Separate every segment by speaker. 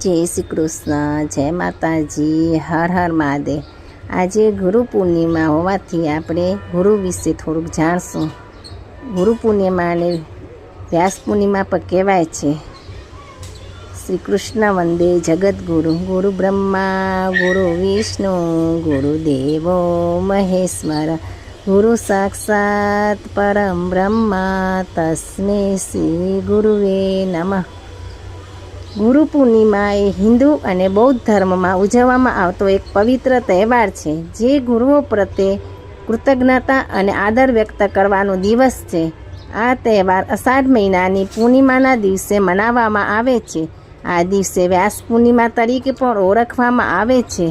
Speaker 1: જય શ્રી કૃષ્ણ, જય માતાજી, હર હર મહાદેવ। આજે ગુરુ પૂર્ણિમા હોવાથી આપણે ગુરુ વિશે થોડુંક જાણશું। ગુરુ પૂર્ણિમાને વ્યાસ પૂર્ણિમા પણ કહેવાય છે। શ્રી કૃષ્ણ વંદે જગદગુરુ, ગુરુ બ્રહ્મા ગુરુ વિષ્ણુ ગુરુદેવો મહેશ્વર, ગુરુ સાક્ષાત પરમ બ્રહ્મા તસ્મૈ શ્રી ગુરુવે નમઃ। ગુરુ પૂર્ણિમા એ હિન્દુ અને બૌદ્ધ ધર્મમાં ઉજવવામાં આવતો એક પવિત્ર તહેવાર છે, જે ગુરુઓ પ્રત્યે કૃતજ્ઞતા અને આદર વ્યક્ત કરવાનો દિવસ છે। આ તહેવાર અષાઢ મહિનાની પૂર્ણિમાના દિવસે મનાવવામાં આવે છે। આ દિવસે વ્યાસ પૂર્ણિમા તરીકે પણ ઓળખવામાં આવે છે।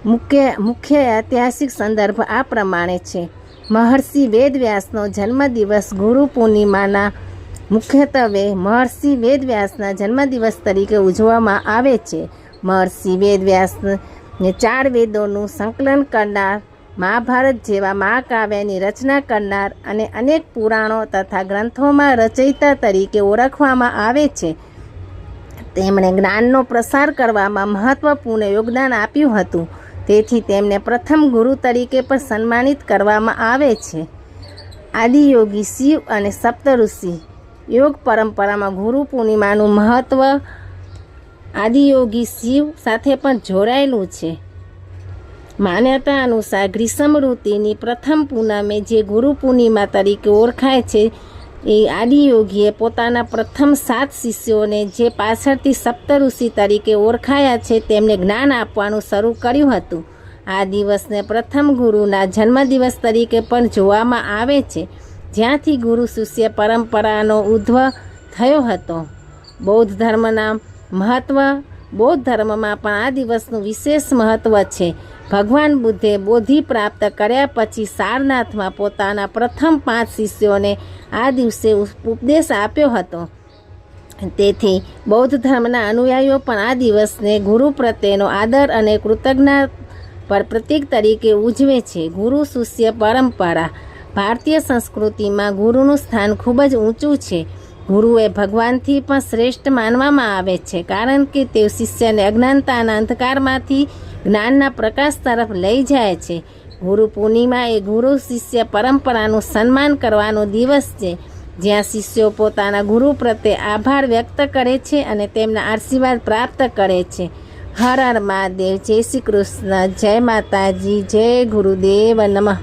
Speaker 1: મુખ્ય ઐતિહાસિક સંદર્ભ આ પ્રમાણે છે। મહર્ષિ વેદવ્યાસનો જન્મદિવસ ગુરુ પૂર્ણિમાના મુખ્યત્વે મહર્ષિ વેદવ્યાસના જન્મદિવસ તરીકે ઉજવવામાં આવે છે। મહર્ષિ વેદવ્યાસને 4 વેદોનું સંકલન કરનાર, મહાભારત જેવા મહાકાવ્યની રચના કરનાર અને અનેક પુરાણો તથા ગ્રંથોમાં રચયિતા તરીકે ઓળખવામાં આવે છે। તેમણે જ્ઞાનનો પ્રસાર કરવામાં મહત્વપૂર્ણ યોગદાન આપ્યું હતું, તેથી તેમને પ્રથમ ગુરુ તરીકે પણ સન્માનિત કરવામાં આવે છે। આદિયોગી શિવ અને સપ્તઋષિ યોગ પરંપરામાં ગુરુ પૂર્ણિમાનું મહત્ત્વ આદિયોગી શિવ સાથે પણ જોડાયેલું છે। માન્યતા અનુસાર ગ્રીષ્મ ઋતુની પ્રથમ પૂનમે જે ગુરુ પૂર્ણિમા તરીકે ઓળખાય છે, એ આદિયોગીએ પોતાના પ્રથમ 7 શિષ્યોને, જે પાછળથી સપ્તઋષિ તરીકે ઓળખાયા છે, તેમને જ્ઞાન આપવાનું શરૂ કર્યું હતું। આ દિવસને પ્રથમ ગુરુના જન્મદિવસ તરીકે પણ જોવામાં આવે છે, જ્યાંથી ગુરુ શિષ્ય પરંપરાનો ઉદ્ભવ થયો હતો। બૌદ્ધ ધર્મમાં પણ આ દિવસનું વિશેષ મહત્ત્વ છે। ભગવાન બુદ્ધે બોધિ પ્રાપ્ત કર્યા પછી સારનાથમાં પોતાના પ્રથમ 5 શિષ્યોને આ દિવસે ઉપદેશ આપ્યો હતો। તેથી બૌદ્ધ ધર્મના અનુયાયીઓ પણ આ દિવસને ગુરુ પ્રત્યેનો આદર અને કૃતજ્ઞતા પર પ્રતીક તરીકે ઉજવે છે। ગુરુ શિષ્ય પરંપરા ભારતીય સંસ્કૃતિમાં ગુરુનું સ્થાન ખૂબ જ ઊંચું છે। ગુરુ એ ભગવાનથી પણ શ્રેષ્ઠ માનવામાં આવે છે, કારણ કે તેઓ શિષ્યને અજ્ઞાનતાના અંધકારમાંથી જ્ઞાનના પ્રકાશ તરફ લઈ જાય છે। ગુરુ પૂર્ણિમા એ ગુરુ શિષ્ય પરંપરાનું સન્માન કરવાનો દિવસ છે, જ્યાં શિષ્યો પોતાના ગુરુ પ્રત્યે આભાર વ્યક્ત કરે છે અને તેમના આશીર્વાદ પ્રાપ્ત કરે છે। હર હર મહાદેવ, જય શ્રી કૃષ્ણ, જય માતાજી, જય ગુરુદેવ નમઃ।